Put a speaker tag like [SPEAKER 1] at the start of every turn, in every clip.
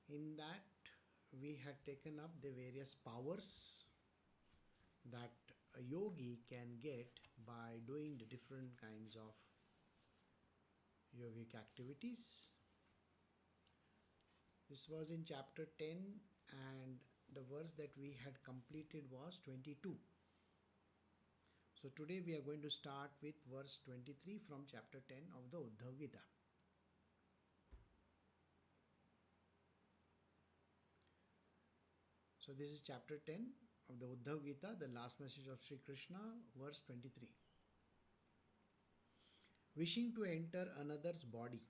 [SPEAKER 1] In that, we had taken up the various powers that a yogi can get by doing the different kinds of yogic activities. This was in chapter 10, and the verse that we had completed was 22. So today we are going to start with verse 23 from chapter 10 of the Uddhav Gita. So this is chapter 10 of the Uddhav Gita, the last message of Sri Krishna, verse 23. Wishing to enter another's body,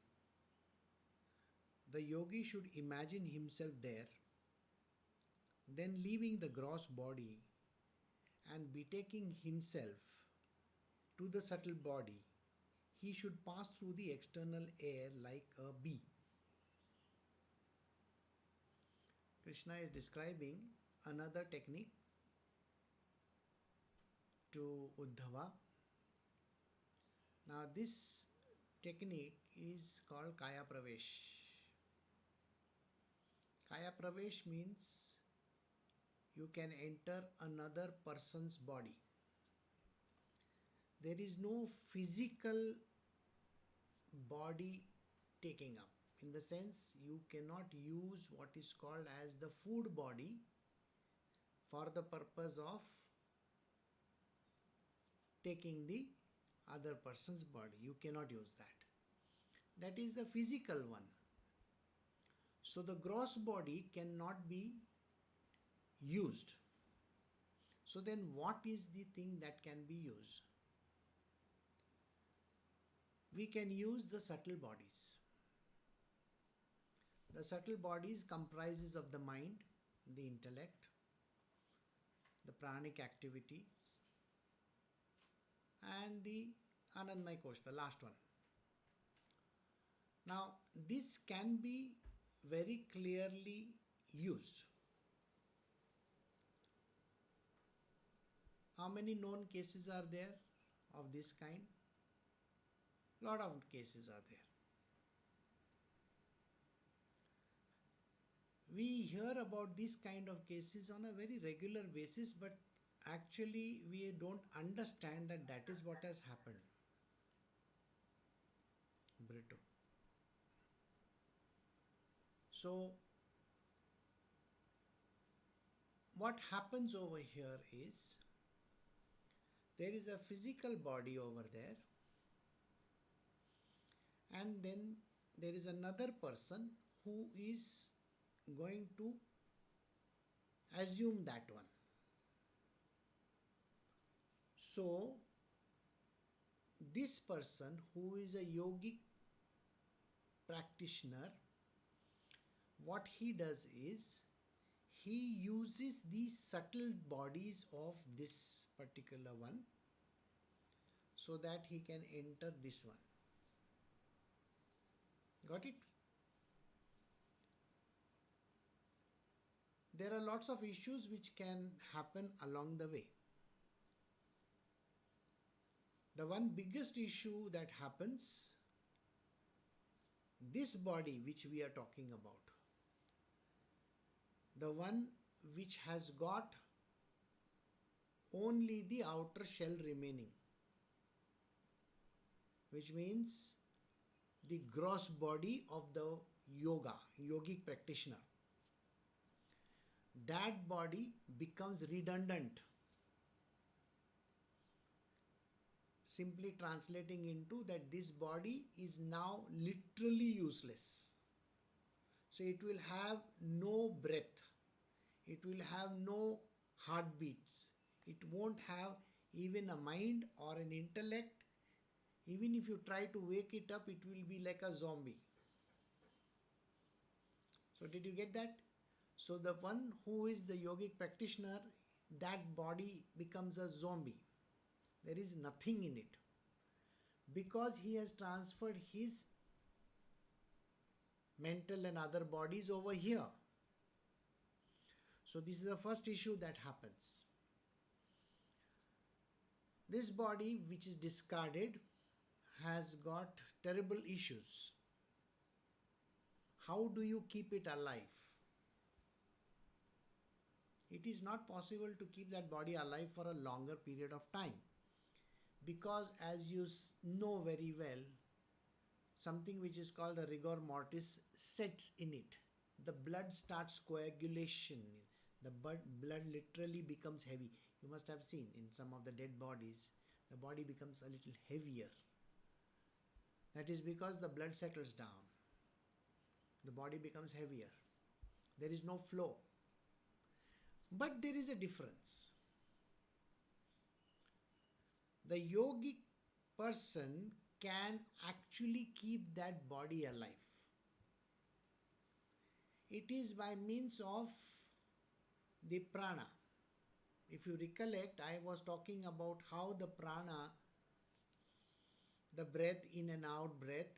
[SPEAKER 1] the yogi should imagine himself there, then leaving the gross body and betaking himself to the subtle body, he should pass through the external air like a bee. Krishna is describing another technique to Uddhava. Now this technique is called Kaya Pravesh. Kaya Pravesh means you can enter another person's body. There is no physical body taking up. In the sense, you cannot use what is called as the food body for the purpose of taking the other person's body. You cannot use that. That is the physical one. So the gross body cannot be used. So then what is the thing that can be used? We can use the subtle bodies. The subtle bodies comprises of the mind, the intellect, the pranic activities, and the Anandamaya Kosh, the last one. Now, this can be very clearly used. How many known cases are there of this kind? Lot of cases are there. We hear about this kind of cases on a very regular basis, but actually we don't understand that that is what has happened. Brito. So, what happens over here is, there is a physical body over there, and then there is another person who is going to assume that one. So, this person who is a yogic practitioner, what he does is, he uses these subtle bodies of this particular one so that he can enter this one. Got it? There are lots of issues which can happen along the way. The one biggest issue that happens, this body which we are talking about, the one which has got only the outer shell remaining, which means the gross body of the yogic practitioner, that body becomes redundant. Simply translating into that this body is now literally useless. So it will have no breath. It will have no heartbeats. It won't have even a mind or an intellect. Even if you try to wake it up, it will be like a zombie. So did you get that? So the one who is the yogic practitioner, that body becomes a zombie. There is nothing in it. Because he has transferred his mental and other bodies over here. So this is the first issue that happens. This body which is discarded has got terrible issues. How do you keep it alive? It is not possible to keep that body alive for a longer period of time, because as you know very well, something which is called the rigor mortis sets in it. The blood starts coagulation. The blood literally becomes heavy. You must have seen in some of the dead bodies, the body becomes a little heavier. That is because the blood settles down. The body becomes heavier. There is no flow. But there is a difference. The yogic person can actually keep that body alive. It is by means of the prana. If you recollect, I was talking about how the prana, the breath in and out breath,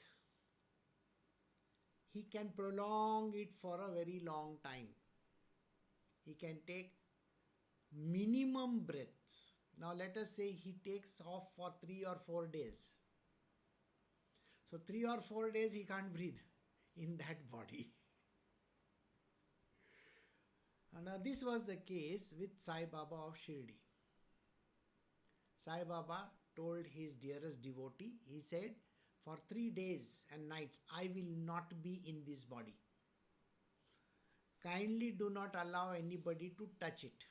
[SPEAKER 1] he can prolong it for a very long time. He can take minimum breaths. Now let us say he takes off for 3 or 4 days. So 3 or 4 days he can't breathe in that body. And now this was the case with Sai Baba of Shirdi. Sai Baba told his dearest devotee, he said, for 3 days and nights I will not be in this body. Kindly do not allow anybody to touch it.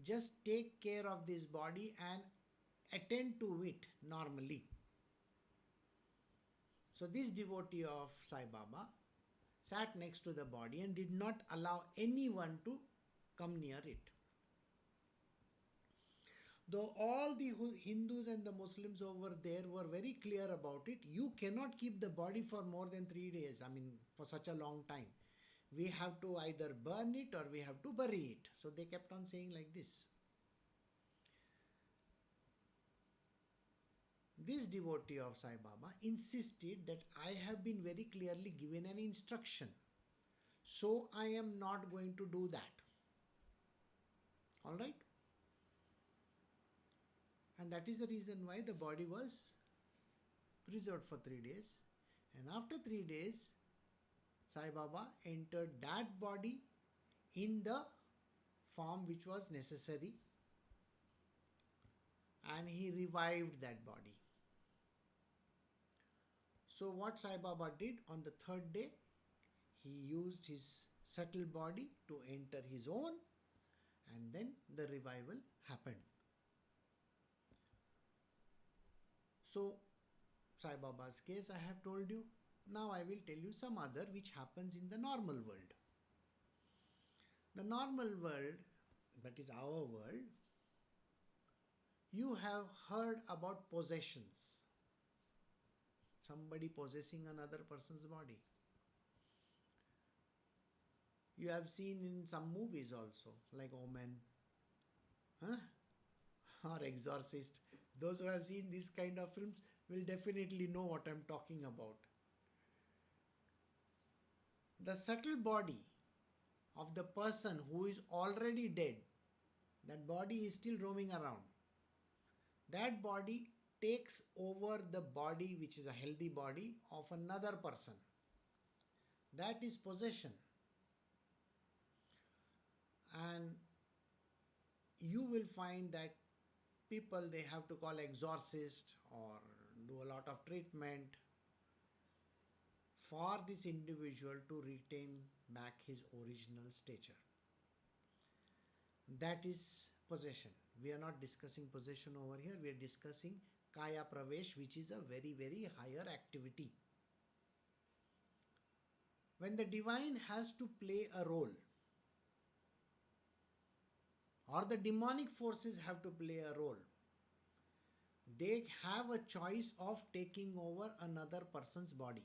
[SPEAKER 1] Just take care of this body and attend to it normally. So this devotee of Sai Baba sat next to the body and did not allow anyone to come near it. Though all the Hindus and the Muslims over there were very clear about it, you cannot keep the body for more than 3 days, for such a long time. We have to either burn it or we have to bury it. So they kept on saying like this. This devotee of Sai Baba insisted that I have been very clearly given an instruction. So I am not going to do that. Alright? And that is the reason why the body was preserved for 3 days. And after 3 days, Sai Baba entered that body in the form which was necessary, and he revived that body. So what Sai Baba did on the 3rd day, he used his subtle body to enter his own, and then the revival happened. So Sai Baba's case I have told you. Now I will tell you some other which happens in the normal world. The normal world, that is our world, you have heard about possessions. Somebody possessing another person's body. You have seen in some movies also, like Omen, or Exorcist. Those who have seen this kind of films will definitely know what I am talking about. The subtle body of the person who is already dead, that body is still roaming around. That body takes over the body, which is a healthy body, of another person. That is possession. And you will find that people, they have to call exorcist or do a lot of treatment for this individual to retain back his original stature. That is possession. We are not discussing possession over here. We are discussing Kaya Pravesh, which is a very, very higher activity. When the divine has to play a role, or the demonic forces have to play a role, they have a choice of taking over another person's body.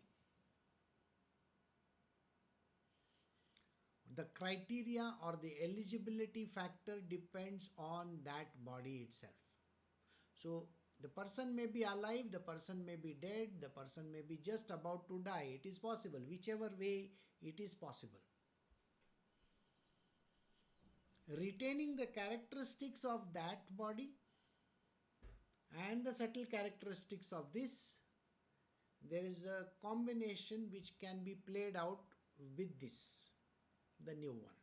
[SPEAKER 1] The criteria or the eligibility factor depends on that body itself. So the person may be alive, the person may be dead, the person may be just about to die. It is possible. Whichever way, it is possible. Retaining the characteristics of that body and the subtle characteristics of this, there is a combination which can be played out with this, the new one.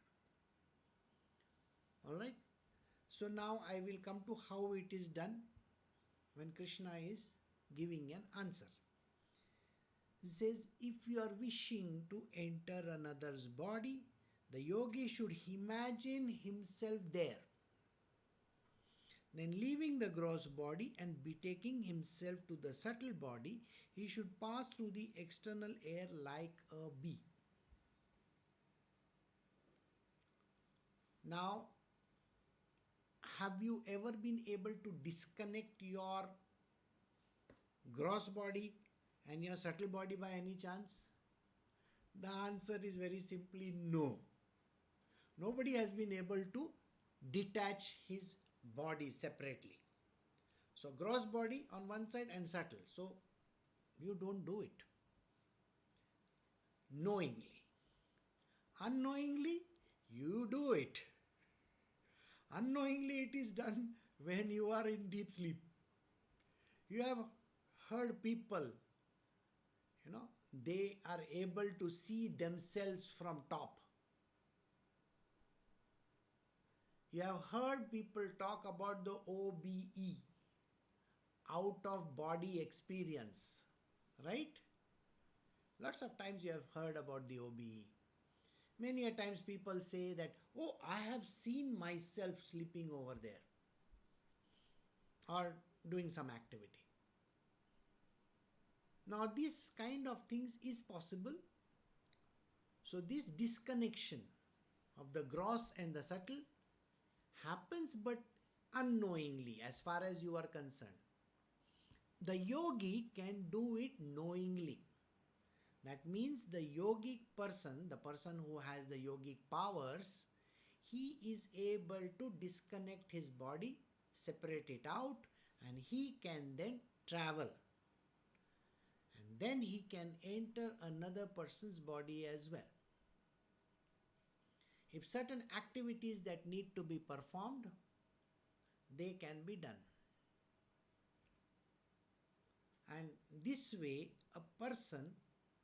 [SPEAKER 1] All right. So now I will come to how it is done when Krishna is giving an answer. He says, if you are wishing to enter another's body, the yogi should imagine himself there. Then, leaving the gross body and betaking himself to the subtle body, he should pass through the external air like a bee. Now, have you ever been able to disconnect your gross body and your subtle body by any chance? The answer is very simply no. Nobody has been able to detach his body separately. So, gross body on one side and subtle. So, you don't do it knowingly. Unknowingly, you do it. Unknowingly, it is done when you are in deep sleep. You have heard people, they are able to see themselves from top. You have heard people talk about the OBE, out of body experience, right? Lots of times you have heard about the OBE. Many a times people say that, oh, I have seen myself sleeping over there or doing some activity. Now, this kind of things is possible. So, this disconnection of the gross and the subtle happens but unknowingly as far as you are concerned. The yogi can do it knowingly. That means the yogic person, the person who has the yogic powers, he is able to disconnect his body, separate it out, and he can then travel. And then he can enter another person's body as well. If certain activities that need to be performed, they can be done. And this way, a person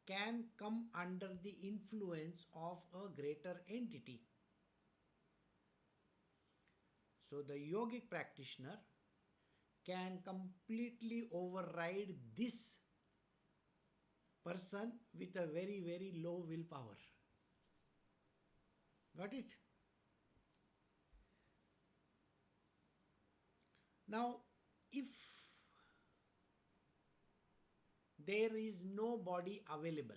[SPEAKER 1] can come under the influence of a greater entity. So the yogic practitioner can completely override this person with a very, very low willpower. Got it? Now, if there is no body available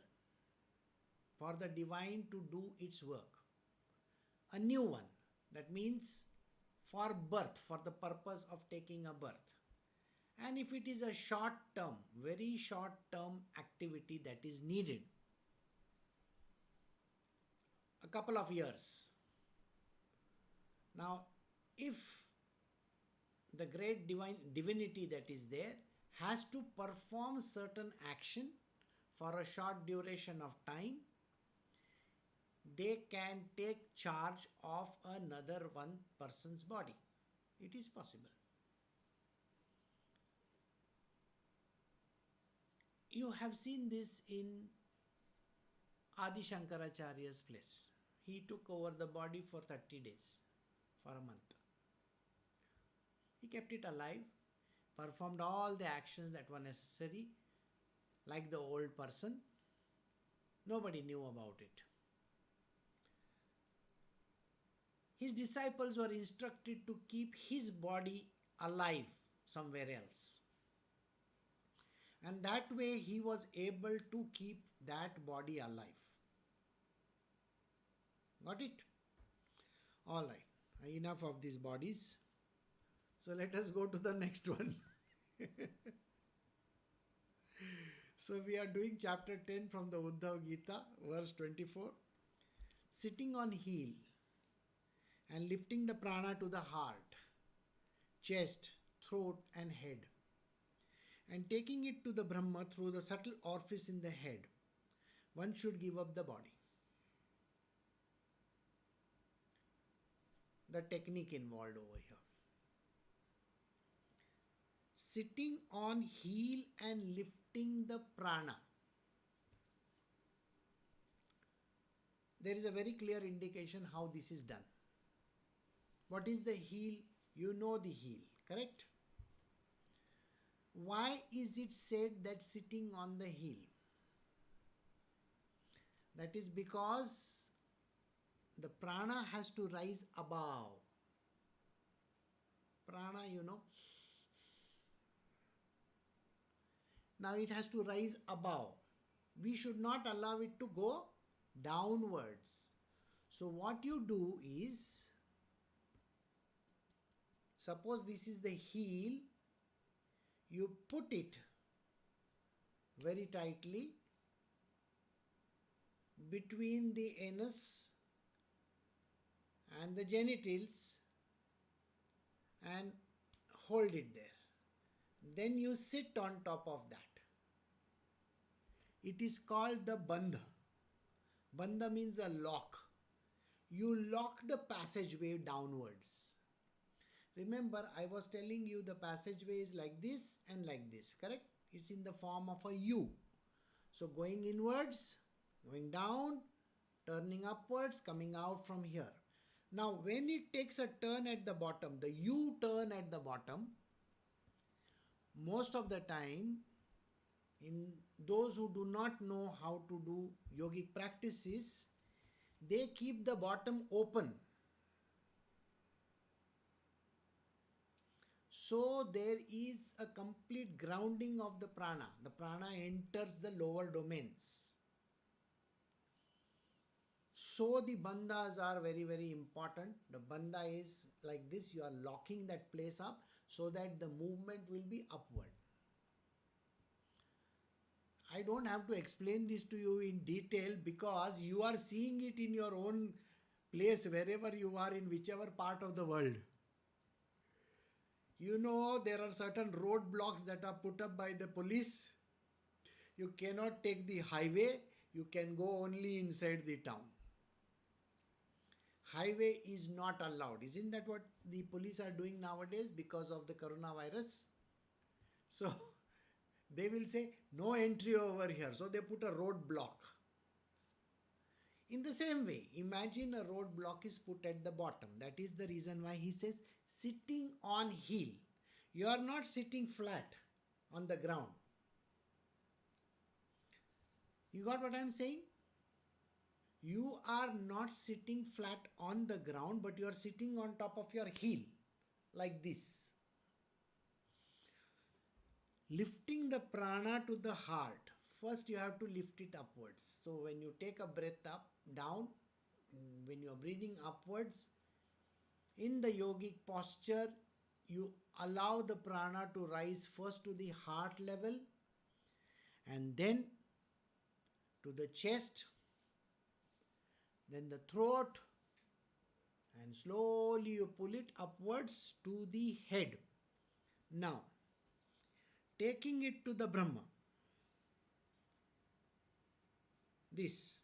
[SPEAKER 1] for the divine to do its work, a new one, that means for birth, for the purpose of taking a birth, and if it is a short term, very short term activity that is needed, a couple of years. Now, if the great divinity that is there has to perform certain action for a short duration of time, they can take charge of another one person's body. It is possible. You have seen this in Adi Shankaracharya's place. He took over the body for 30 days, for a month. He kept it alive, performed all the actions that were necessary, like the old person. Nobody knew about it. His disciples were instructed to keep his body alive somewhere else. And that way he was able to keep that body alive. Got it? All right. Enough of these bodies. So let us go to the next one. So we are doing chapter 10 from the Uddhav Gita, verse 24. Sitting on heel and lifting the prana to the heart, chest, throat and head, and taking it to the Brahma through the subtle orifice in the head, one should give up the body. The technique involved over here. Sitting on heel and lifting the prana. There is a very clear indication how this is done. What is the heel? You know the heel, correct? Why is it said that sitting on the heel? That is because the prana has to rise above. Prana, you know. Now it has to rise above. We should not allow it to go downwards. So what you do is, suppose this is the heel, you put it very tightly between the anus and the genitals and hold it there. Then you sit on top of that. It is called the bandha. Bandha means a lock. You lock the passageway downwards. Remember, I was telling you the passageway is like this and like this, correct? It's in the form of a U. So going inwards, going down, turning upwards, coming out from here. Now when it takes a turn at the bottom, the U turn at the bottom, most of the time, in those who do not know how to do yogic practices, they keep the bottom open. So there is a complete grounding of the prana. The prana enters the lower domains. So the bandhas are very, very important. The bandha is like this. You are locking that place up so that the movement will be upward. I don't have to explain this to you in detail because you are seeing it in your own place, wherever you are, in whichever part of the world. You know, there are certain roadblocks that are put up by the police. You cannot take the highway. You can go only inside the town. Highway is not allowed. Isn't that what the police are doing nowadays because of the coronavirus? So they will say no entry over here. So they put a roadblock. In the same way, imagine a roadblock is put at the bottom. That is the reason why he says sitting on heel. You are not sitting flat on the ground. You got what I am saying? You are not sitting flat on the ground, but you are sitting on top of your heel, like this. Lifting the prana to the heart. First you have to lift it upwards. So when you take a breath up, down, when you are breathing upwards, in the yogic posture, you allow the prana to rise first to the heart level and then to the chest, then the throat, and slowly you pull it upwards to the head. Now, taking it to the Brahma, this,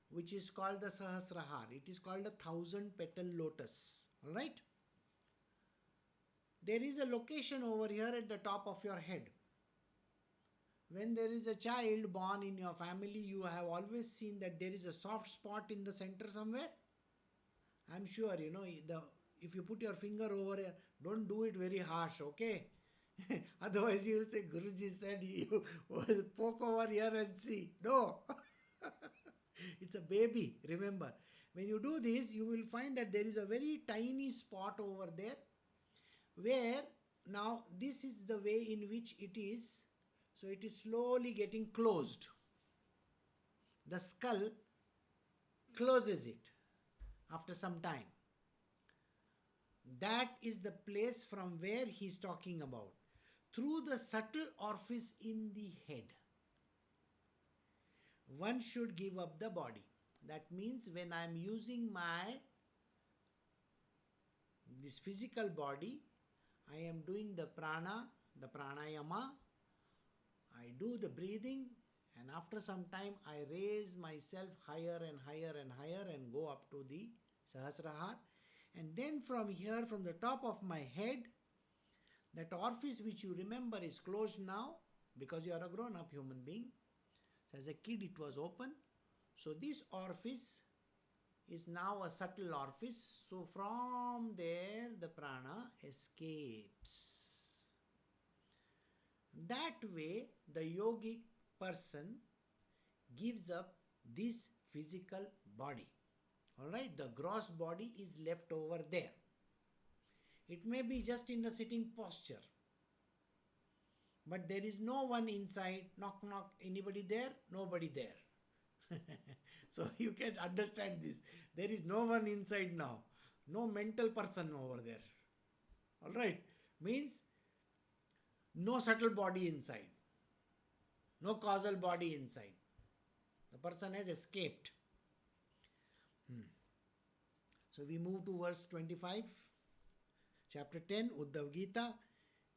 [SPEAKER 1] which is called the Sahasrahar, it is called a 1,000-petal lotus, alright? There is a location over here at the top of your head. When there is a child born in your family, you have always seen that there is a soft spot in the center somewhere. I'm sure, you know, if you put your finger over here, don't do it very harsh, okay? Otherwise you will say, Guruji said you poke over here and see. No. It's a baby, remember. When you do this, you will find that there is a very tiny spot over there where now this is the way in which it is. So it is slowly getting closed. The skull closes it after some time. That is the place from where he is talking about. Through the subtle orifice in the head, one should give up the body. That means when I am using this physical body, I am doing the prana, the pranayama, I do the breathing, and after some time I raise myself higher and higher and higher and go up to the Sahasrahar. And then from here, from the top of my head, that orifice which you remember is closed now because you are a grown-up human being. So as a kid it was open. So this orifice is now a subtle orifice. So from there the prana escapes. That way the yogic person gives up this physical body. Alright, the gross body is left over there. It may be just in a sitting posture. But there is no one inside. Knock, knock. Anybody there? Nobody there. So you can understand this. There is no one inside now. No mental person over there. Alright. Means no subtle body inside. No causal body inside. The person has escaped. So we move to verse 25. Chapter 10, Uddhav Gita.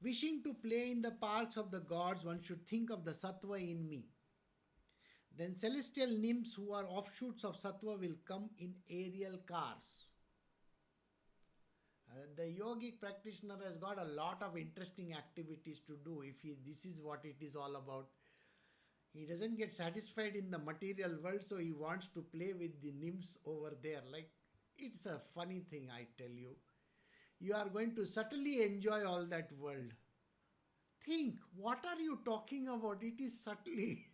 [SPEAKER 1] Wishing to play in the parks of the gods, one should think of the sattva in me. Then celestial nymphs who are offshoots of sattva will come in aerial cars. The yogic practitioner has got a lot of interesting activities to do if this is what it is all about. He doesn't get satisfied in the material world, so he wants to play with the nymphs over there. Like, it's a funny thing, I tell you. You are going to subtly enjoy all that world. Think, what are you talking about? It is subtly.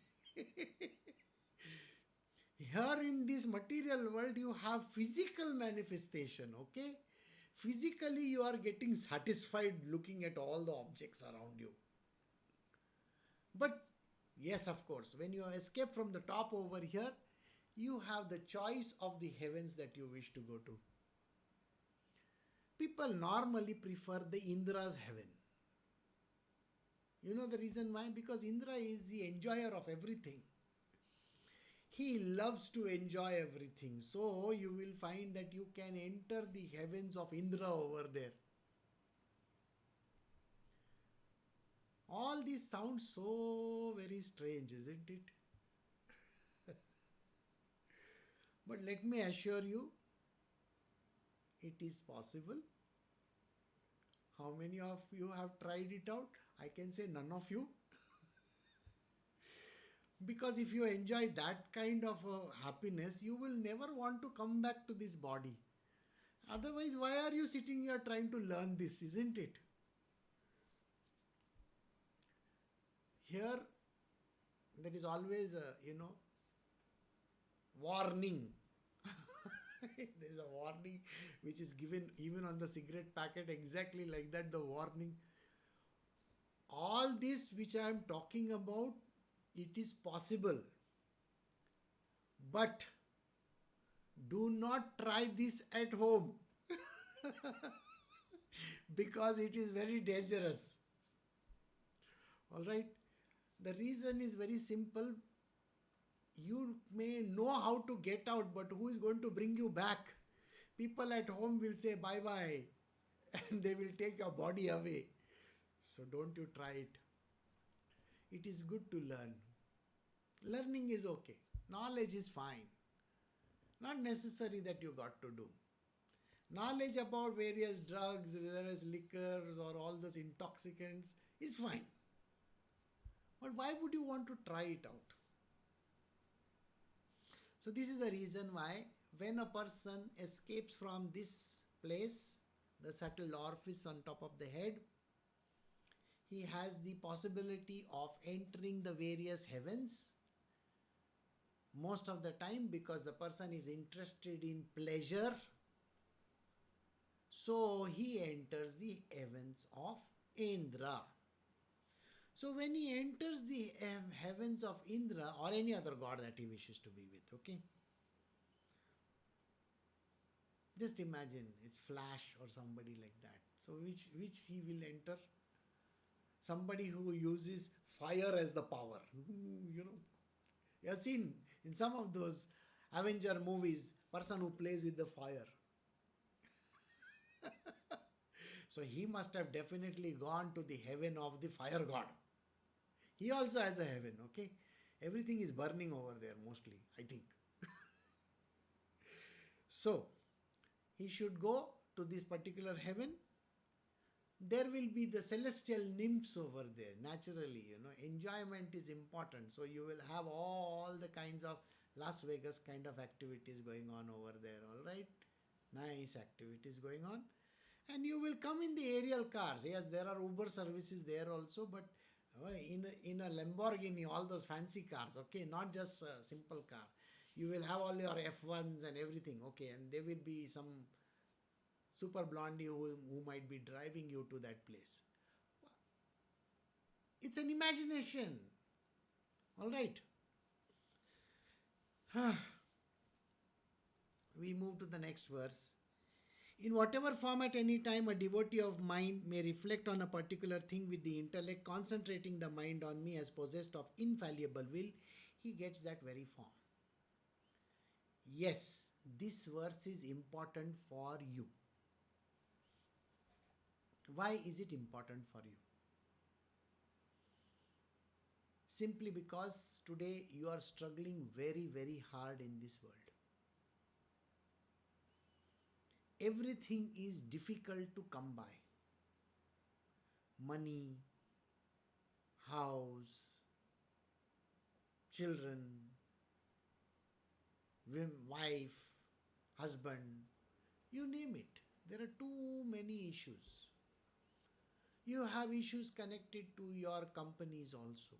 [SPEAKER 1] Here in this material world, you have physical manifestation, okay? Physically, you are getting satisfied looking at all the objects around you. But, yes, of course, when you escape from the top over here, you have the choice of the heavens that you wish to go to. People normally prefer the Indra's heaven. You know the reason why? Because Indra is the enjoyer of everything. He loves to enjoy everything. So you will find that you can enter the heavens of Indra over there. All this sounds so very strange, isn't it? But let me assure you, it is possible. How many of you have tried it out? I can say none of you. Because if you enjoy that kind of happiness, you will never want to come back to this body. Otherwise, why are you sitting here trying to learn this, isn't it? Here, there is always a, warning. There is a warning which is given even on the cigarette packet, exactly like that, the warning. All this which I am talking about, it is possible. But do not try this at home. Because it is very dangerous. Alright? The reason is very simple. You may know how to get out, but who is going to bring you back? People at home will say bye-bye and they will take your body away. So don't you try it. It is good to learn. Learning is okay. Knowledge is fine. Not necessary that you got to do. Knowledge about various drugs, various liquors or all those intoxicants is fine. But why would you want to try it out? So this is the reason why when a person escapes from this place, the subtle orifice on top of the head, he has the possibility of entering the various heavens. Most of the time, because the person is interested in pleasure, so he enters the heavens of Indra. So when he enters the heavens of Indra or any other god that he wishes to be with, okay? Just imagine it's Flash or somebody like that. So which he will enter? Somebody who uses fire as the power. You have seen in some of those Avenger movies, person who plays with the fire. So he must have definitely gone to the heaven of the fire god. He also has a heaven, okay? Everything is burning over there mostly, I think. So, he should go to this particular heaven. There will be the celestial nymphs over there. Naturally, enjoyment is important. So, you will have all the kinds of Las Vegas kind of activities going on over there, Nice activities going on. And you will come in the aerial cars. Yes, there are Uber services there also, but in a Lamborghini, all those fancy cars, okay, not just a simple car. You will have all your F1s and everything, okay, and there will be some super blondie who might be driving you to that place. It's an imagination. All right. We move to the next verse. In whatever form at any time a devotee of mine may reflect on a particular thing with the intellect, concentrating the mind on me as possessed of infallible will, he gets that very form. Yes, this verse is important for you. Why is it important for you? Simply because today you are struggling very, very hard in this world. Everything is difficult to come by. Money, house, children, wife, husband, you name it. There are too many issues. You have issues connected to your companies also.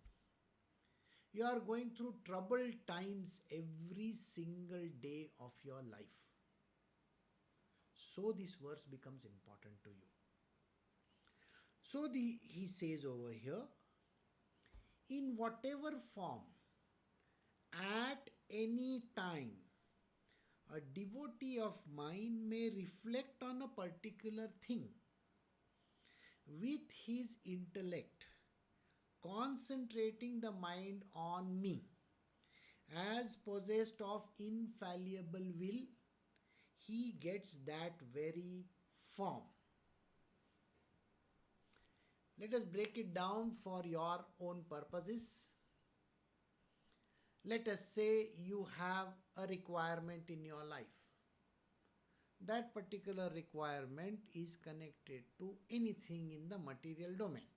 [SPEAKER 1] You are going through troubled times every single day of your life. So this verse becomes important to you. So he says over here, in whatever form, at any time, a devotee of mine may reflect on a particular thing with his intellect, concentrating the mind on me as possessed of infallible will, he gets that very form. Let us break it down for your own purposes. Let us say you have a requirement in your life. That particular requirement is connected to anything in the material domain.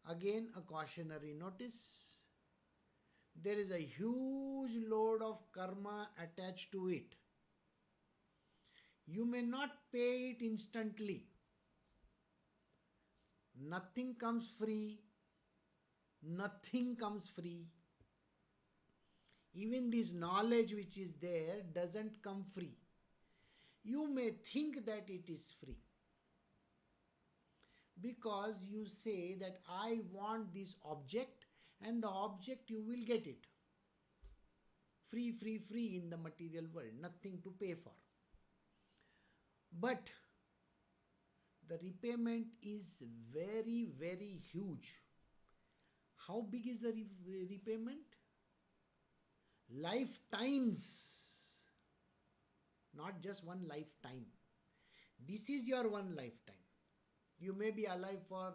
[SPEAKER 1] Again, a cautionary notice. There is a huge load of karma attached to it. You may not pay it instantly. Nothing comes free. Nothing comes free. Even this knowledge which is there doesn't come free. You may think that it is free, because you say that I want this object, and the object you will get it. Free, free, free in the material world, nothing to pay for. But the repayment is very, very huge. How big is the repayment? Lifetimes. Not just one lifetime. This is your one lifetime. You may be alive for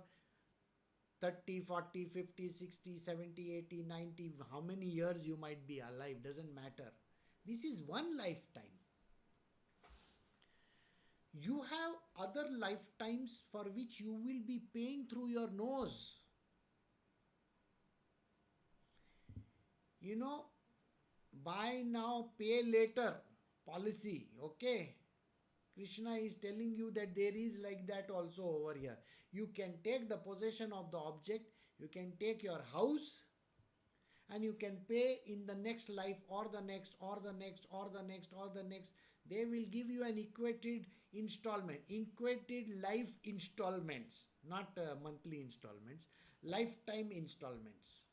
[SPEAKER 1] 30, 40, 50, 60, 70, 80, 90, how many years you might be alive, doesn't matter. This is one lifetime. You have other lifetimes for which you will be paying through your nose. Buy now, pay later policy, okay? Krishna is telling you that there is like that also over here. You can take the possession of the object, you can take your house, and you can pay in the next life or the next or the next or the next or the next. They will give you an equated installment, equated life installments, not monthly installments, lifetime installments.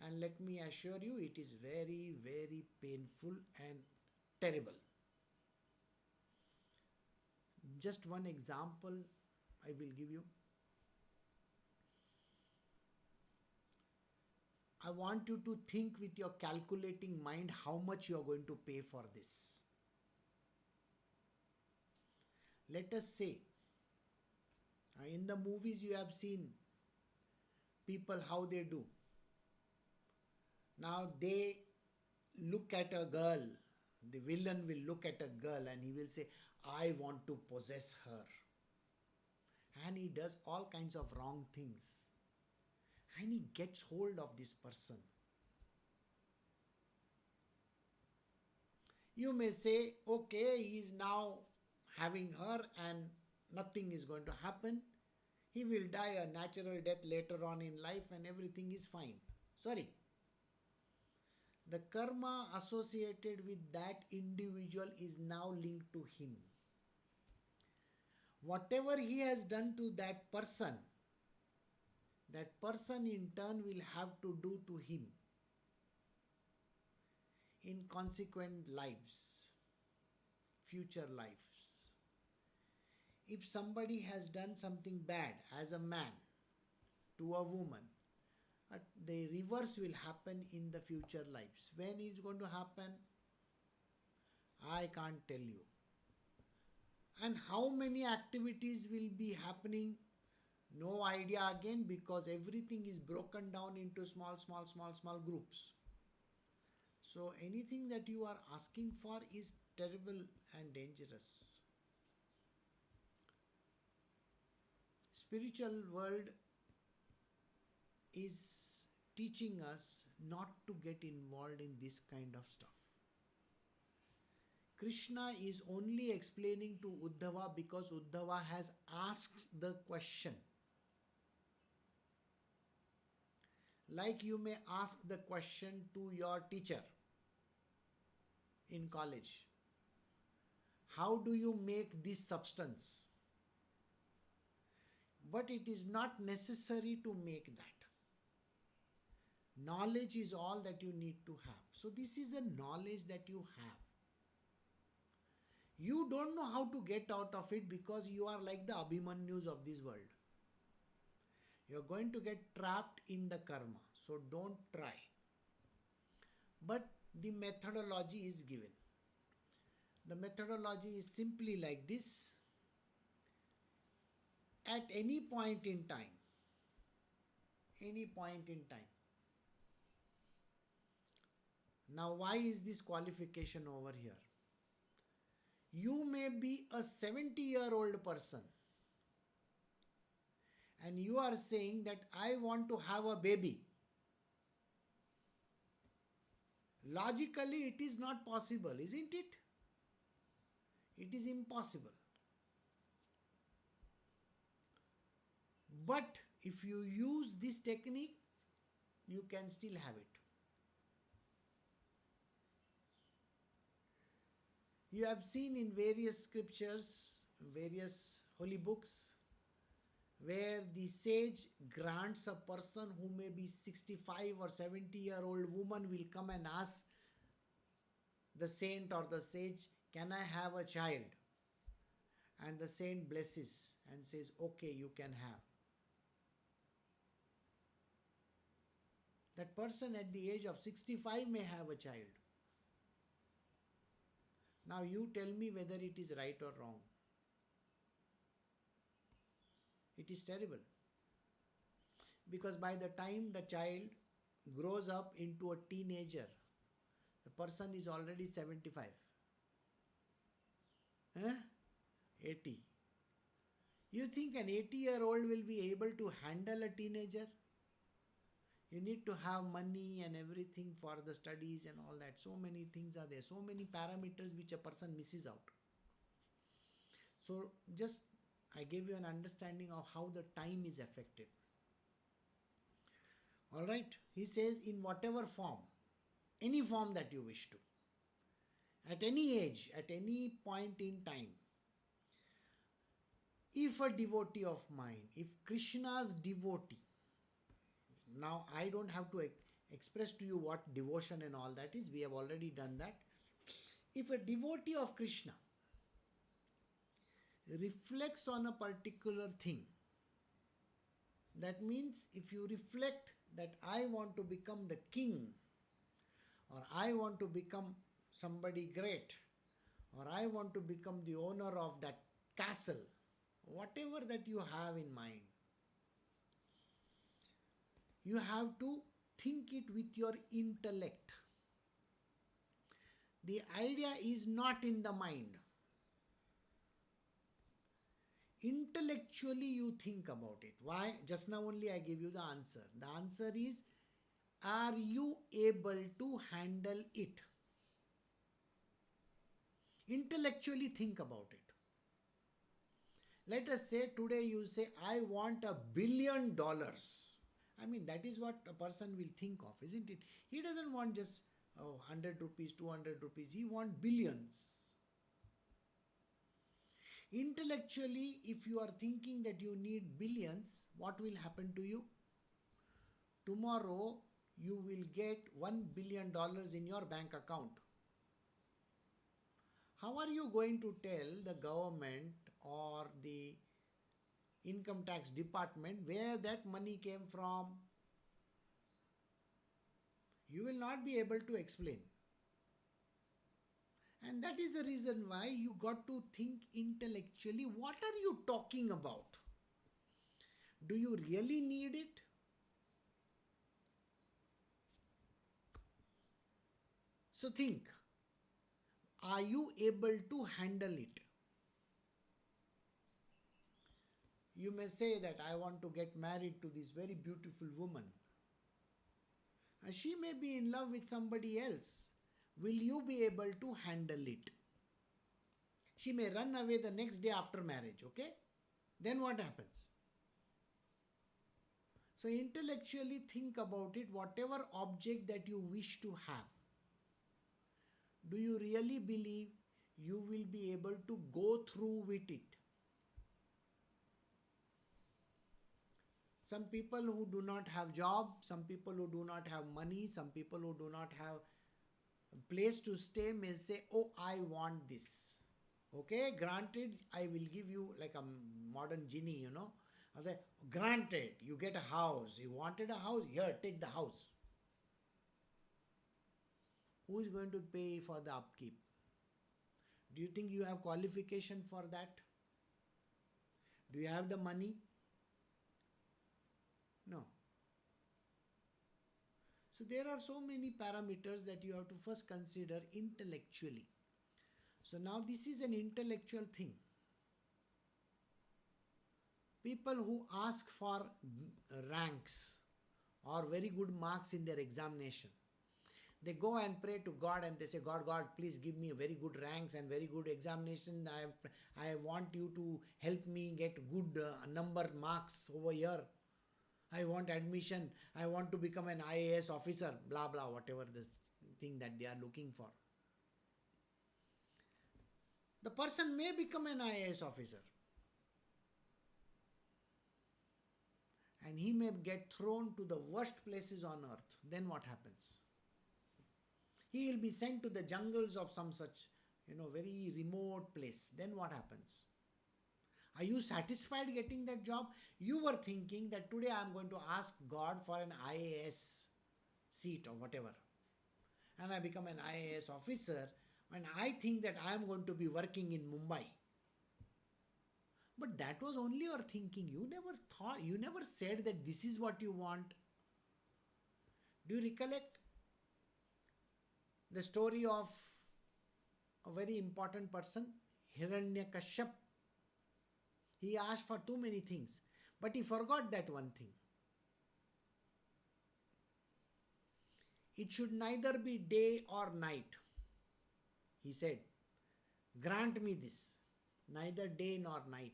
[SPEAKER 1] And let me assure you, it is very, very painful and terrible. Just one example I will give you. I want you to think with your calculating mind how much you are going to pay for this. Let us say, in the movies you have seen people how they do. Now they look at a girl, the villain will look at a girl and he will say, I want to possess her. And he does all kinds of wrong things. And he gets hold of this person. You may say, okay, he is now having her and nothing is going to happen. He will die a natural death later on in life and everything is fine. Sorry. The karma associated with that individual is now linked to him. Whatever he has done to that person in turn will have to do to him in consequent lives, future lives. If somebody has done something bad as a man to a woman, the reverse will happen in the future lives. When it's going to happen, I can't tell you. And how many activities will be happening? No idea again, because everything is broken down into small groups. So anything that you are asking for is terrible and dangerous. Spiritual world is teaching us not to get involved in this kind of stuff. Krishna is only explaining to Uddhava because Uddhava has asked the question. Like you may ask the question to your teacher in college. How do you make this substance? But it is not necessary to make that. Knowledge is all that you need to have. So this is a knowledge that you have. You don't know how to get out of it because you are like the Abhimanyus of this world. You are going to get trapped in the karma. So don't try. But the methodology is given. The methodology is simply like this. At any point in time, now why is this qualification over here? You may be a 70-year-old person and you are saying that I want to have a baby. Logically, it is not possible, isn't it? It is impossible. But if you use this technique, you can still have it. You have seen in various scriptures, various holy books, where the sage grants a person who may be 65 or 70-year-old woman will come and ask the saint or the sage, can I have a child? And the saint blesses and says, okay, you can have. That person at the age of 65 may have a child. Now you tell me whether it is right or wrong. It is terrible. Because by the time the child grows up into a teenager, the person is already 75. 80. You think an 80-year-old will be able to handle a teenager? You need to have money and everything for the studies and all that. So many things are there. So many parameters which a person misses out. So just I gave you an understanding of how the time is affected. Alright. He says in whatever form, any form that you wish to, at any age, at any point in time, if a devotee of mine, if Krishna's devotee, now I don't have to express to you what devotion and all that is, we have already done that. If a devotee of Krishna reflects on a particular thing, that means if you reflect that I want to become the king, or I want to become somebody great, or I want to become the owner of that castle, whatever that you have in mind, you have to think it with your intellect. The idea is not in the mind. Intellectually you think about it. Why? Just now only I gave you the answer. The answer is, are you able to handle it? Intellectually think about it. Let us say today you say, I want $1 billion. I mean, that is what a person will think of, isn't it? He doesn't want just 100 rupees, 200 rupees. He wants billions. Intellectually, if you are thinking that you need billions, what will happen to you? Tomorrow, you will get $1 billion in your bank account. How are you going to tell the government or the income tax department where that money came from? You will not be able to explain. And that is the reason why you got to think intellectually. What are you talking about? Do you really need it? So think, are you able to handle it? You may say that I want to get married to this very beautiful woman. And she may be in love with somebody else. Will you be able to handle it? She may run away the next day after marriage, okay? Then what happens? So intellectually think about it, whatever object that you wish to have. Do you really believe you will be able to go through with it? Some people who do not have job, some people who do not have money, some people who do not have a place to stay may say, oh, I want this. Okay, granted, I will give you like a modern genie, you know. I say, granted, you get a house. You wanted a house? Here, take the house. Who is going to pay for the upkeep? Do you think you have qualification for that? Do you have the money? No. So there are so many parameters that you have to first consider intellectually. So now this is an intellectual thing. People who ask for ranks or very good marks in their examination, they go and pray to God and they say, God, please give me very good ranks and very good examination. I want you to help me get good number marks over here. I want admission. I want to become an IAS officer, blah, blah, whatever the thing that they are looking for. The person may become an IAS officer. And he may get thrown to the worst places on earth. Then what happens? He will be sent to the jungles of some such, very remote place. Then what happens? Are you satisfied getting that job? You were thinking that today I am going to ask God for an IAS seat or whatever. And I become an IAS officer and I think that I am going to be working in Mumbai. But that was only your thinking. You never said that this is what you want. Do you recollect the story of a very important person, Hiranyakashyap? He asked for too many things, but he forgot that one thing. It should neither be day or night. He said, grant me this, neither day nor night,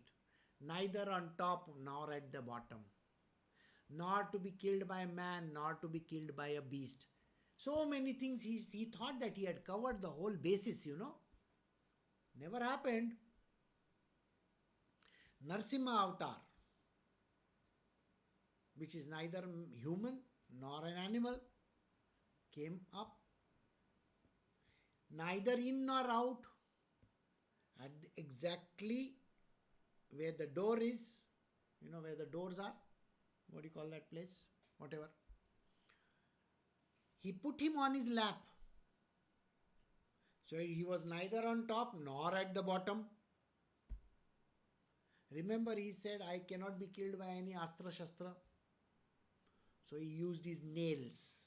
[SPEAKER 1] neither on top nor at the bottom, nor to be killed by a man, nor to be killed by a beast. So many things he thought that he had covered the whole basis, Never happened. Narsimha avatar, which is neither human nor an animal, came up. Neither in nor out. At exactly where the door is, where the doors are. What do you call that place? Whatever. He put him on his lap. So he was neither on top nor at the bottom. Remember, he said, I cannot be killed by any astra shastra. So he used his nails.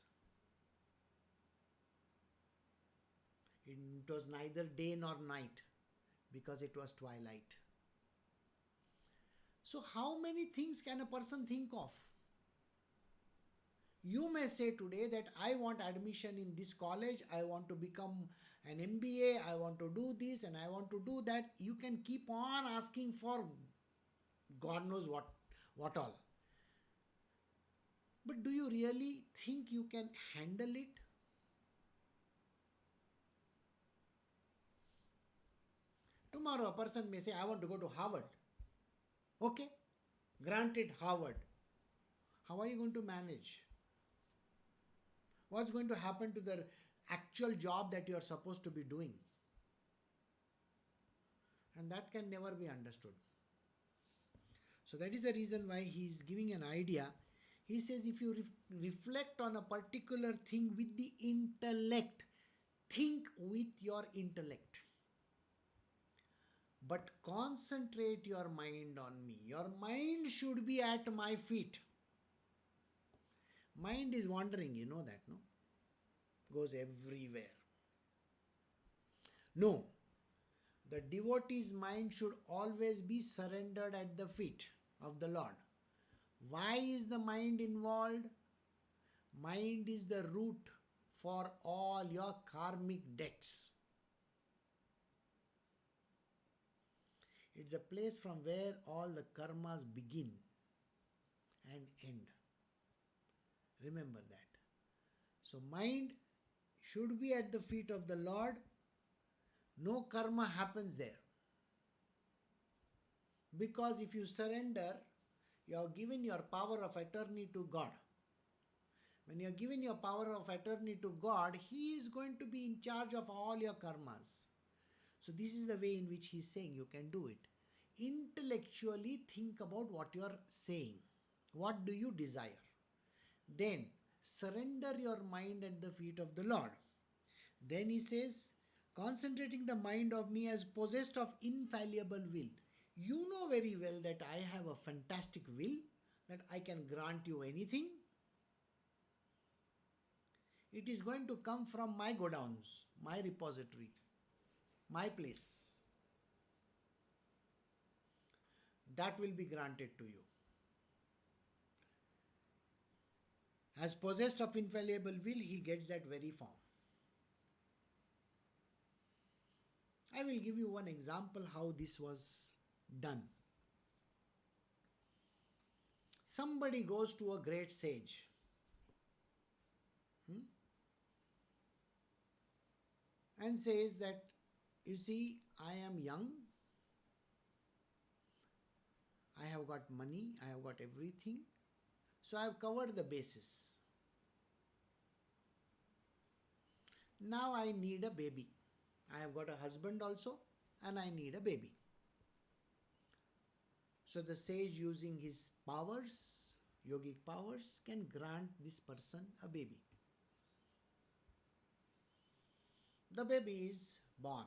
[SPEAKER 1] It was neither day nor night because it was twilight. So how many things can a person think of? You may say today that I want admission in this college, I want to become an MBA, I want to do this and I want to do that. You can keep on asking for God knows what all. But do you really think you can handle it? Tomorrow a person may say, I want to go to Harvard. Okay, granted Harvard. How are you going to manage? What's going to happen to the actual job that you are supposed to be doing? And that can never be understood. So that is the reason why he is giving an idea. He says if you reflect on a particular thing with the intellect, think with your intellect. But concentrate your mind on me. Your mind should be at my feet. Mind is wandering, you know that, no? Goes everywhere. No. The devotee's mind should always be surrendered at the feet of the Lord. Why is the mind involved? Mind is the root for all your karmic debts. It's a place from where all the karmas begin and end. Remember that. So mind should be at the feet of the Lord. No karma happens there. Because if you surrender, you have given your power of attorney to God. When you have given your power of attorney to God, He is going to be in charge of all your karmas. So this is the way in which He is saying you can do it. Intellectually think about what you are saying. What do you desire? Then surrender your mind at the feet of the Lord. Then He says, concentrating the mind of me as possessed of infallible will. You know very well that I have a fantastic will, that I can grant you anything. It is going to come from my godowns, my repository, my place. That will be granted to you. As possessed of infallible will, he gets that very form. I will give you one example how this was done. Somebody goes to a great sage. And says that, you see, I am young, I have got money, I have got everything, so I have covered the bases. Now I need a baby. I have got a husband also and I need a baby. So the sage, using his powers, yogic powers, can grant this person a baby. The baby is born.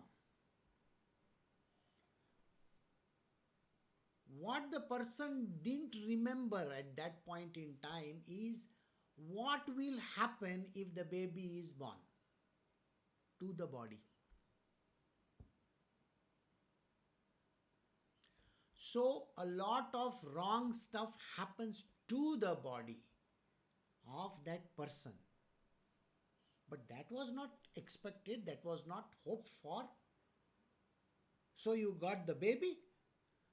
[SPEAKER 1] What the person didn't remember at that point in time is what will happen if the baby is born to the body. So a lot of wrong stuff happens to the body of that person. But that was not expected, that was not hoped for. So you got the baby,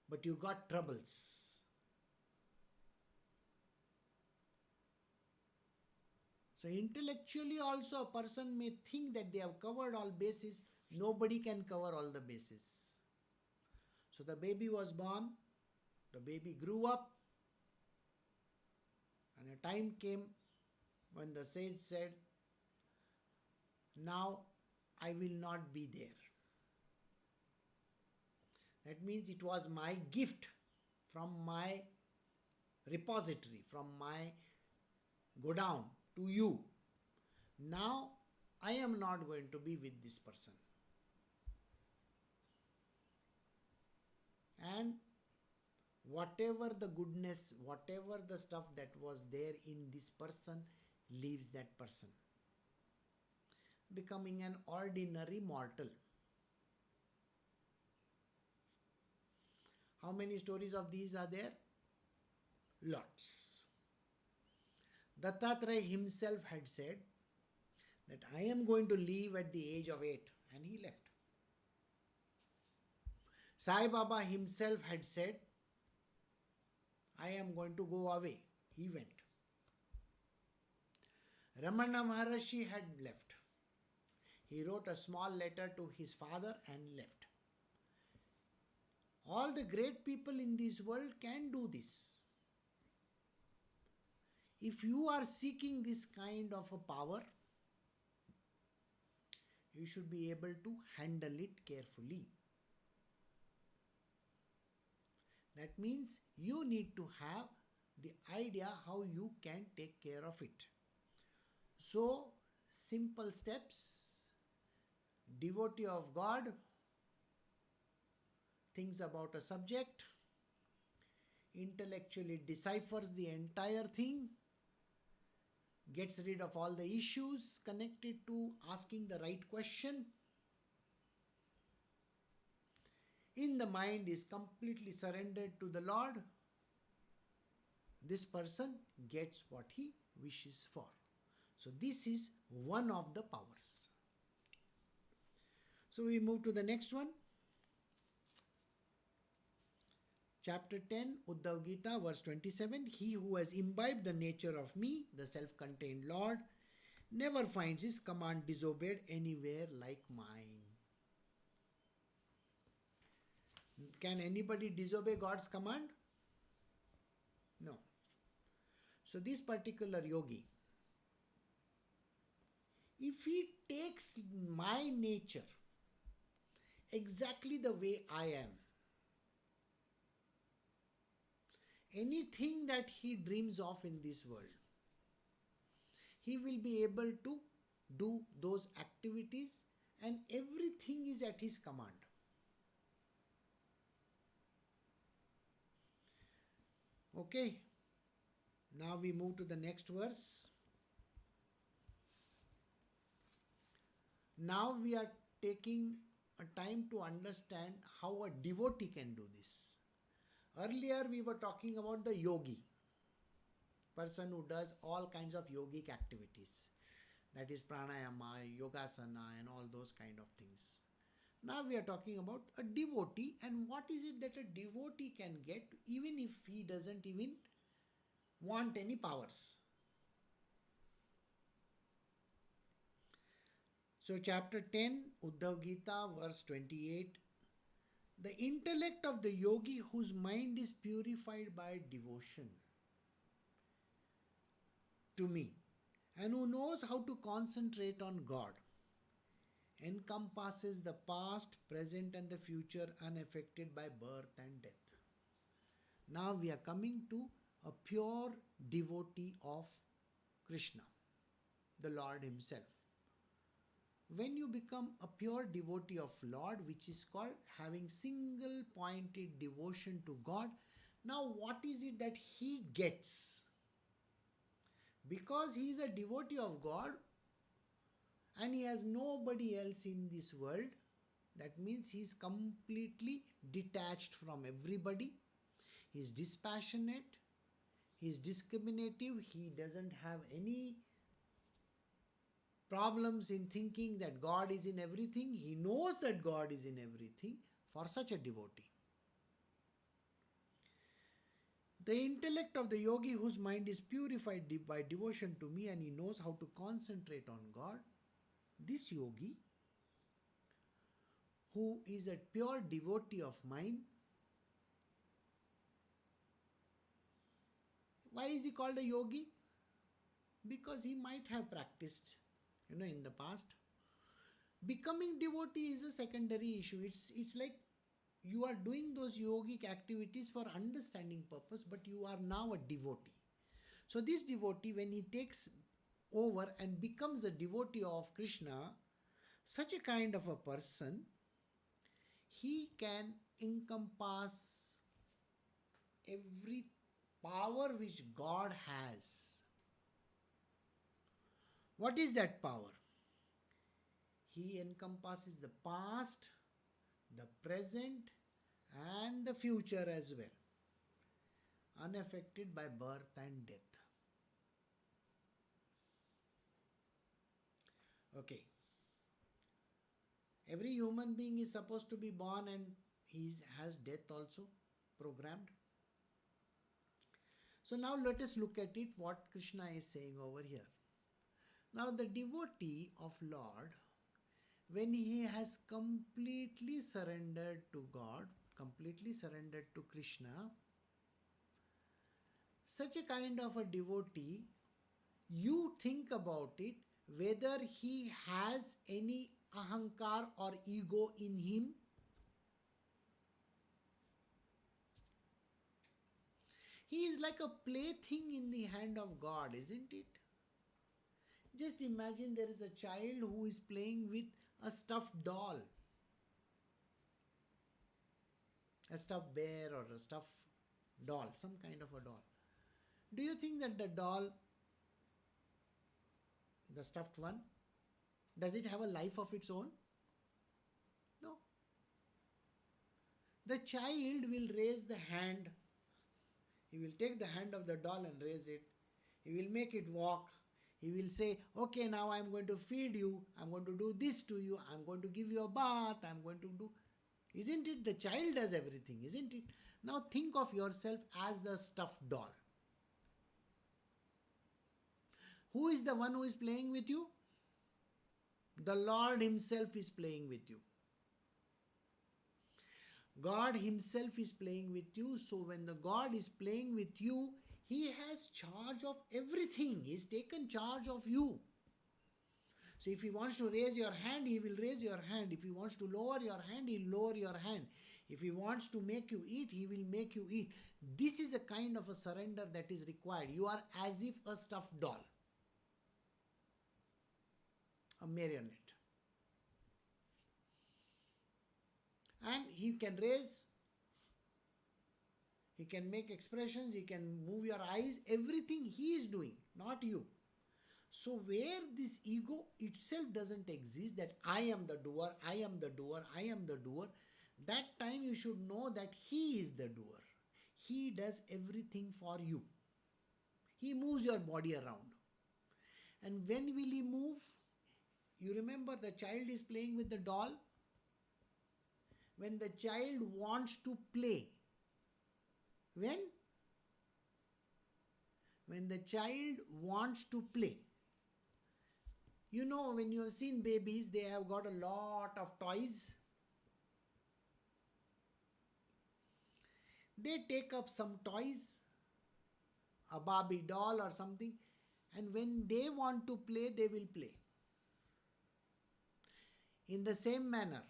[SPEAKER 1] but you got troubles. So intellectually also a person may think that they have covered all bases. Nobody can cover all the bases. So the baby was born, the baby grew up, and a time came when the sage said, now I will not be there. That means it was my gift from my repository, from my godown to you. Now I am not going to be with this person. And whatever the goodness, whatever the stuff that was there in this person leaves that person, becoming an ordinary mortal. How many stories of these are there? Lots. Dattatreya himself had said that I am going to leave at the age of 8, and he left. Sai Baba himself had said, I am going to go away. He went. Ramana Maharshi had left. He wrote a small letter to his father and left. All the great people in this world can do this. If you are seeking this kind of a power, you should be able to handle it carefully. That means you need to have the idea how you can take care of it. So, simple steps. Devotee of God thinks about a subject, intellectually deciphers the entire thing, gets rid of all the issues connected to asking the right question. In the mind is completely surrendered to the Lord. This person gets what he wishes for. So this is one of the powers. So we move to the next one. Chapter 10, Uddhav Gita, verse 27. He who has imbibed the nature of me, the self-contained Lord, never finds his command disobeyed anywhere like mine. Can anybody disobey God's command? No. So this particular yogi, if he takes my nature exactly the way I am, anything that he dreams of in this world, he will be able to do those activities, and everything is at his command. Okay, now we move to the next verse. Now we are taking a time to understand how a devotee can do this. Earlier we were talking about the yogi, person who does all kinds of yogic activities. That is pranayama, yogasana and all those kind of things. Now we are talking about a devotee, and what is it that a devotee can get even if he doesn't even want any powers. So chapter 10, Uddhav Gita, verse 28. The intellect of the yogi whose mind is purified by devotion to me and who knows how to concentrate on God encompasses the past, present and the future unaffected by birth and death. Now we are coming to a pure devotee of Krishna, the Lord himself. When you become a pure devotee of Lord, which is called having single pointed devotion to God, now what is it that he gets? Because he is a devotee of God and he has nobody else in this world, that means he is completely detached from everybody. He is dispassionate, he is discriminative, he doesn't have any problems in thinking that God is in everything. He knows that God is in everything for such a devotee. The intellect of the yogi whose mind is purified by devotion to me and he knows how to concentrate on God, this yogi who is a pure devotee of mine, why is he called a yogi? Because he might have practiced in the past. Becoming devotee is a secondary issue. It's like you are doing those yogic activities for understanding purpose, but you are now a devotee. So this devotee, when he takes over and becomes a devotee of Krishna, such a kind of a person, he can encompass every power which God has. What is that power? He encompasses the past, the present and the future as well, unaffected by birth and death. Okay. Every human being is supposed to be born and he has death also programmed. So now let us look at it, what Krishna is saying over here. Now the devotee of Lord, when he has completely surrendered to God, completely surrendered to Krishna, such a kind of a devotee, you think about it, whether he has any ahankar or ego in him. He is like a plaything in the hand of God, isn't it? Just imagine there is a child who is playing with a stuffed doll, a stuffed bear or a stuffed doll, some kind of a doll. Do you think that the doll, the stuffed one, does it have a life of its own? No. The child will raise the hand. He will take the hand of the doll and raise it. He will make it walk. He will say, okay, now I'm going to feed you. I'm going to do this to you. I'm going to give you a bath. I'm going to do... Isn't it? The child does everything, isn't it? Now think of yourself as the stuffed doll. Who is the one who is playing with you? The Lord himself is playing with you. God himself is playing with you. So when the God is playing with you, he has charge of everything. He's taken charge of you. So if he wants to raise your hand, he will raise your hand. If he wants to lower your hand, he'll lower your hand. If he wants to make you eat, he will make you eat. This is a kind of a surrender that is required. You are as if a stuffed doll, a marionette. And he can raise, he can make expressions, he can move your eyes, everything he is doing, not you. So where this ego itself doesn't exist, that I am the doer, I am the doer, I am the doer, that time you should know that he is the doer. He does everything for you. He moves your body around. And when will he move? You remember the child is playing with the doll. When the child wants to play, when the child wants to play, you know, when you have seen babies, they have got a lot of toys. They take up some toys, a Barbie doll or something, and when they want to play, they will play. In the same manner,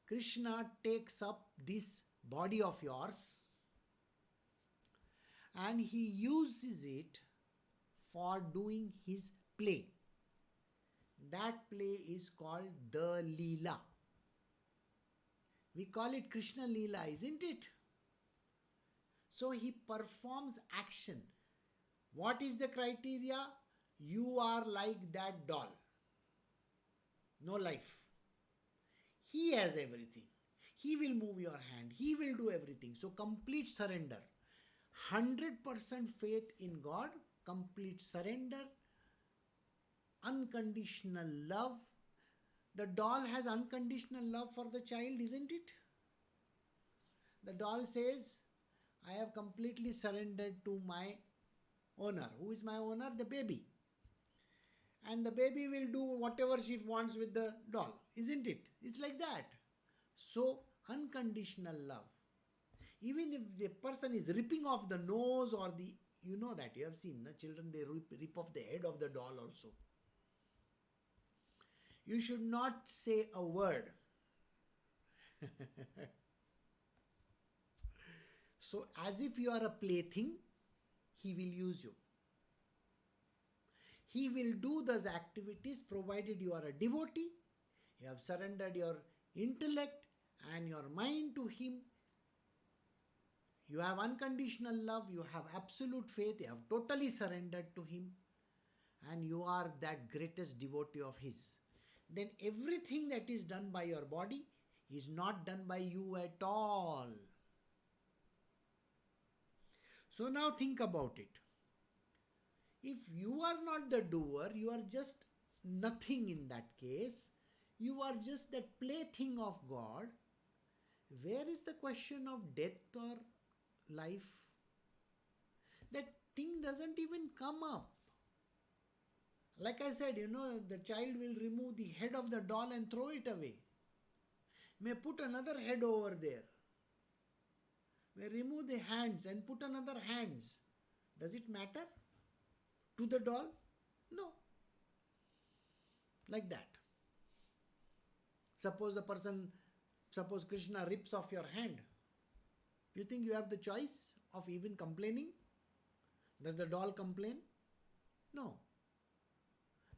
[SPEAKER 1] Krishna takes up this body of yours and he uses it for doing his play. That play is called the Leela. We call it Krishna Leela, isn't it? So he performs action. What is the criteria? You are like that doll. No life. He has everything. He will move your hand. He will do everything. So complete surrender. 100% faith in God, complete surrender, unconditional love. The doll has unconditional love for the child, isn't it? The doll says, I have completely surrendered to my owner. Who is my owner? The baby. And the baby will do whatever she wants with the doll, isn't it? It's like that. So, unconditional love. Even if the person is ripping off the nose or the, you know that, you have seen, the children, they rip off the head of the doll also. You should not say a word. So, as if you are a plaything, he will use you. He will do those activities provided you are a devotee. You have surrendered your intellect and your mind to him. You have unconditional love. You have absolute faith. You have totally surrendered to him. And you are that greatest devotee of his. Then everything that is done by your body is not done by you at all. So now think about it. If you are not the doer, you are just nothing in that case. You are just that plaything of God. Where is the question of death or life? That thing doesn't even come up. Like I said, the child will remove the head of the doll and throw it away. May put another head over there. May remove the hands and put another hands. Does it matter to the doll? No. Like that. Suppose Krishna rips off your hand. You think you have the choice of even complaining? Does the doll complain? No.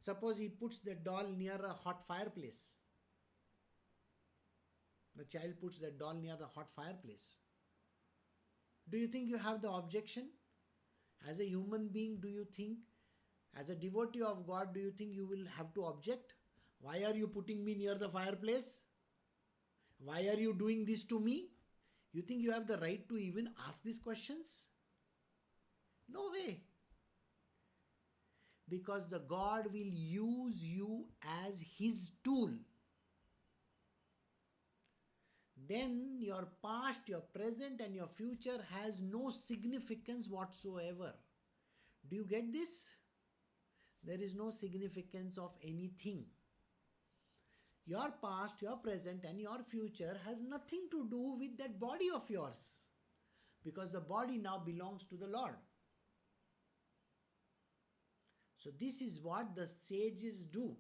[SPEAKER 1] Suppose he puts the doll near a hot fireplace. The child puts the doll near the hot fireplace. Do you think you have the objection? As a human being, do you think, as a devotee of God, do you think you will have to object? Why are you putting me near the fireplace? Why are you doing this to me? You think you have the right to even ask these questions? No way. Because the God will use you as His tool. Then your past, your present and your future has no significance whatsoever. Do you get this? There is no significance of anything. Your past, your present and your future has nothing to do with that body of yours. Because the body now belongs to the Lord. So this is what the sages do.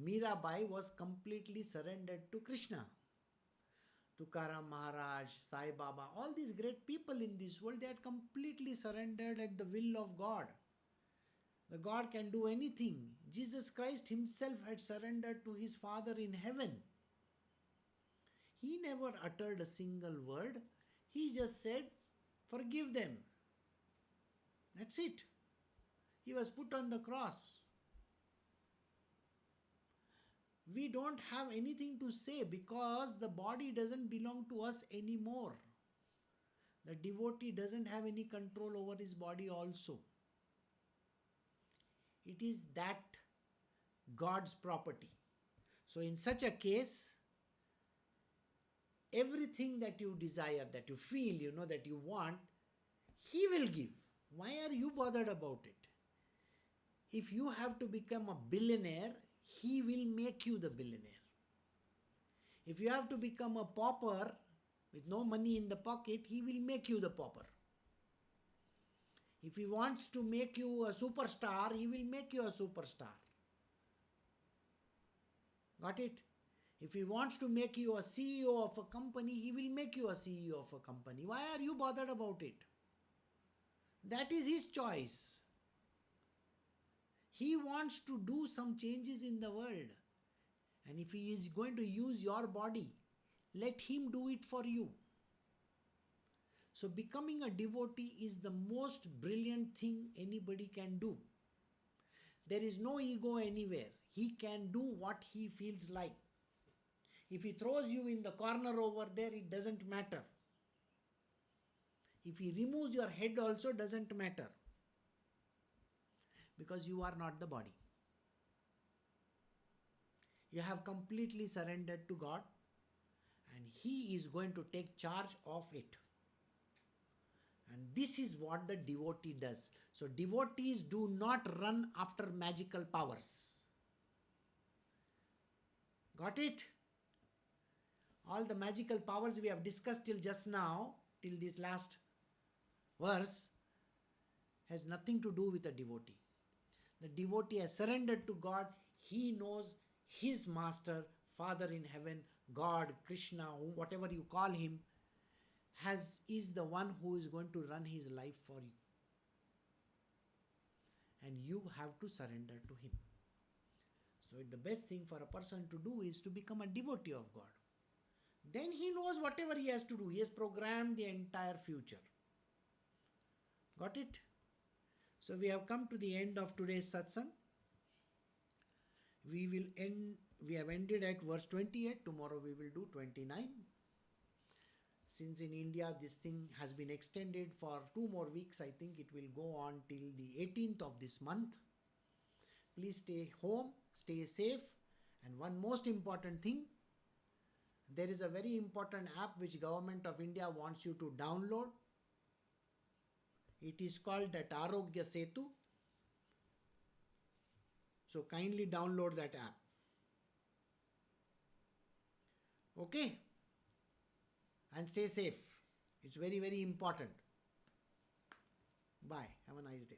[SPEAKER 1] Mirabai was completely surrendered to Krishna. Tukaram Maharaj, Sai Baba, all these great people in this world, they had completely surrendered at the will of God. The God can do anything. Jesus Christ Himself had surrendered to His Father in heaven. He never uttered a single word. He just said, forgive them. That's it. He was put on the cross. We don't have anything to say because the body doesn't belong to us anymore. The devotee doesn't have any control over his body also. It is that God's property. So in such a case, everything that you desire, that you feel, that you want, He will give. Why are you bothered about it? If you have to become a billionaire, He will make you the billionaire. If you have to become a pauper with no money in the pocket, He will make you the pauper. If He wants to make you a superstar, He will make you a superstar. Got it? If He wants to make you a CEO of a company, He will make you a CEO of a company. Why are you bothered about it? That is His choice. He wants to do some changes in the world. And if He is going to use your body, let Him do it for you. So becoming a devotee is the most brilliant thing anybody can do. There is no ego anywhere. He can do what he feels like. If He throws you in the corner over there, it doesn't matter. If He removes your head also, doesn't matter. Because you are not the body. You have completely surrendered to God and He is going to take charge of it. And this is what the devotee does. So devotees do not run after magical powers. Got it? All the magical powers we have discussed till just now, till this last verse, has nothing to do with a devotee. The devotee has surrendered to God. He knows his master, Father in heaven, God, Krishna, whatever you call Him, is the one who is going to run his life for you. And you have to surrender to Him. So the best thing for a person to do is to become a devotee of God. Then he knows whatever he has to do. He has programmed the entire future. Got it? So we have come to the end of today's satsang. We have ended at verse 28. Tomorrow we will do 29. since in India this thing has been extended for 2 more weeks, I think it will go on till the 18th of this month. Please stay home, stay safe, and one most important thing, there is a very important app which Government of India wants you to download. It is called that Arogya Setu. So kindly download that app. Okay? And stay safe. It's very, very important. Bye. Have a nice day.